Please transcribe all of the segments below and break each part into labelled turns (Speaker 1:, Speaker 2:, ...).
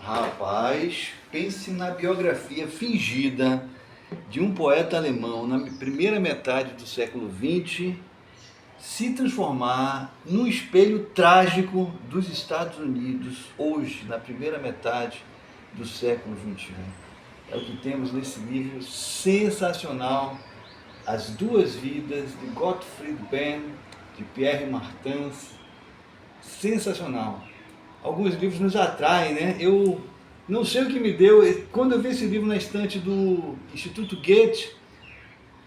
Speaker 1: Rapaz, pense na biografia fingida de um poeta alemão na primeira metade do século XX se transformar num espelho trágico dos Estados Unidos hoje, na primeira metade do século XXI. É o que temos nesse livro sensacional, As Duas Vidas, de Gottfried Benn, de Pierre Martens. Sensacional. Alguns livros nos atraem, né? Eu não sei o que me deu, quando eu vi esse livro na estante do Instituto Goethe,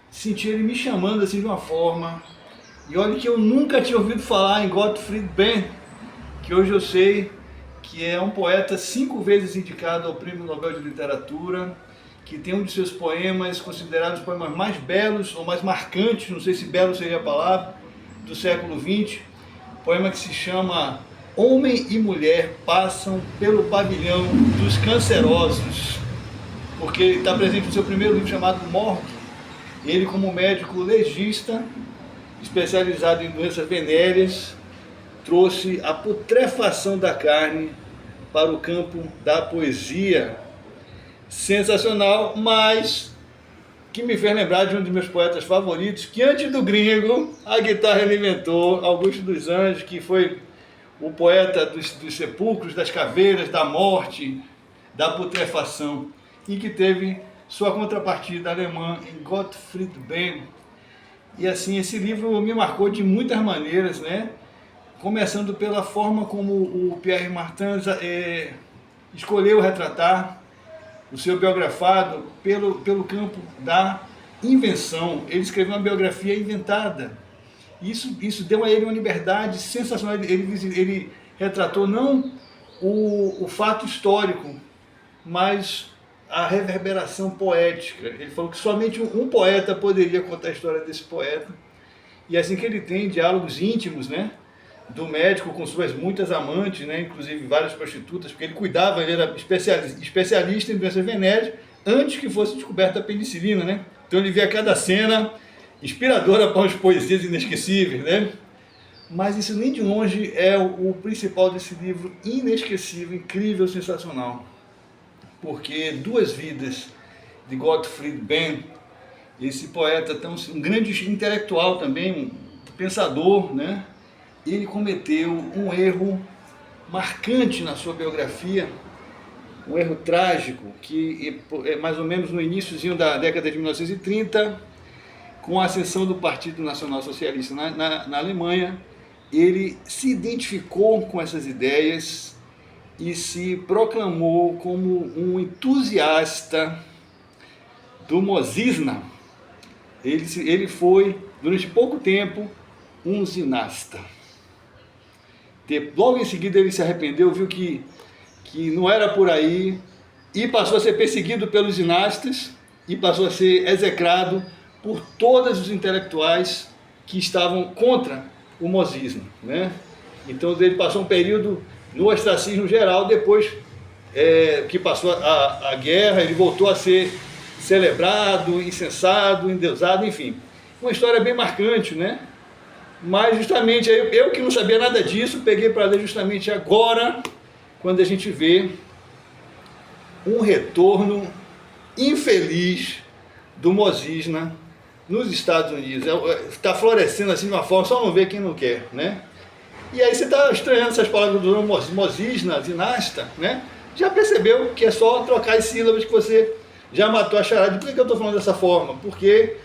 Speaker 1: senti ele me chamando assim de uma forma. E olha que eu nunca tinha ouvido falar em Gottfried Benn, que hoje eu sei que é um poeta 5 vezes indicado ao Prêmio Nobel de Literatura, que tem um de seus poemas considerados os poemas mais belos ou mais marcantes, não sei se belo seria a palavra, do século XX, poema que se chama Homem e Mulher Passam pelo Pavilhão dos Cancerosos, porque ele está presente no seu primeiro livro chamado Morgue. Ele, como médico legista, especializado em doenças venéreas, trouxe a putrefação da carne para o campo da poesia. Sensacional, mas que me fez lembrar de um dos meus poetas favoritos, que antes do gringo, a guitarra ele inventou, Augusto dos Anjos, que foi o poeta dos sepulcros, das caveiras, da morte, da putrefação, e que teve sua contrapartida alemã em Gottfried Benn. E assim, esse livro me marcou de muitas maneiras, né? Começando pela forma como o Pierre Martens escolheu retratar o seu biografado pelo campo da invenção. Ele escreveu uma biografia inventada. Isso deu a ele uma liberdade sensacional. Ele retratou não o fato histórico, mas a reverberação poética. Ele falou que somente um poeta poderia contar a história desse poeta. E assim que ele tem diálogos íntimos, né, do médico com suas muitas amantes, né, inclusive várias prostitutas, porque ele cuidava, ele era especialista em doenças venéreas antes que fosse descoberta a penicilina, né? Então ele via cada cena inspiradora para as poesias inesquecíveis, né? Mas isso nem de longe é o principal desse livro, inesquecível, incrível, sensacional. Porque Duas Vidas, de Gottfried Benn, esse poeta, um grande intelectual também, um pensador, né? Ele cometeu um erro marcante na sua biografia, um erro trágico, que é mais ou menos no iníciozinho da década de 1930, com a ascensão do Partido Nacional Socialista na Alemanha, ele se identificou com essas ideias e se proclamou como um entusiasta do Mozizna. Ele foi, durante pouco tempo, um zinasta. Logo em seguida ele se arrependeu, viu que não era por aí, e passou a ser perseguido pelos zinastas, e passou a ser execrado por todos os intelectuais que estavam contra o mozismo, né? Então ele passou um período no ostracismo geral, depois que passou a guerra, ele voltou a ser celebrado, incensado, endeusado, enfim. Uma história bem marcante, né? Mas justamente eu que não sabia nada disso, peguei para ler justamente agora, quando a gente vê um retorno infeliz do Mozizna nos Estados Unidos. Está florescendo assim de uma forma, só não vê quem não quer, né? E aí você está estranhando essas palavras do Mozizna, zinasta, né? Já percebeu que é só trocar as sílabas que você já matou a charada. Por que eu estou falando dessa forma? Porque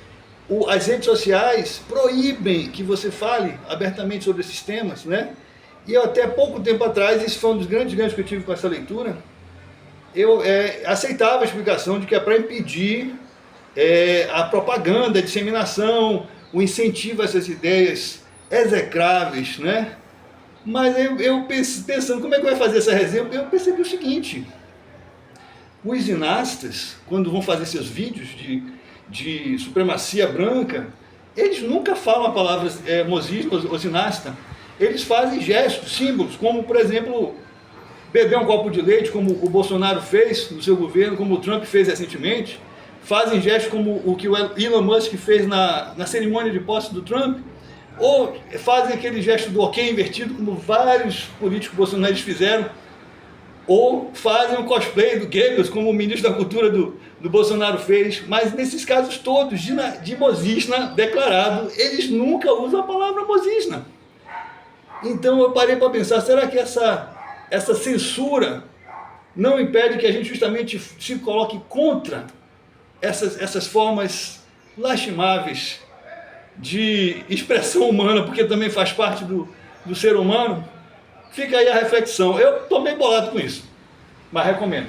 Speaker 1: as redes sociais proíbem que você fale abertamente sobre esses temas, né? E eu até pouco tempo atrás, esse foi um dos grandes ganhos que eu tive com essa leitura, eu aceitava a explicação de que é para impedir a propaganda, a disseminação, o incentivo a essas ideias execráveis, né? Mas eu pensando, como é que vai fazer essa resenha, eu percebi o seguinte: os ginastas, quando vão fazer seus vídeos de supremacia branca, eles nunca falam a palavra mozismo ou ginasta. Eles fazem gestos, símbolos, como, por exemplo, beber um copo de leite, como o Bolsonaro fez no seu governo, como o Trump fez recentemente. Fazem gestos como o que o Elon Musk fez na cerimônia de posse do Trump. Ou fazem aquele gesto do ok invertido, como vários políticos bolsonaristas fizeram. ou fazem um cosplay do Goebbels, como o ministro da Cultura do Bolsonaro fez, mas nesses casos todos de mozisna declarado, eles nunca usam a palavra mozisna. Então eu parei para pensar, será que essa censura não impede que a gente justamente se coloque contra essas formas lastimáveis de expressão humana, porque também faz parte do ser humano? Fica aí a reflexão. Eu estou bem bolado com isso, mas recomendo.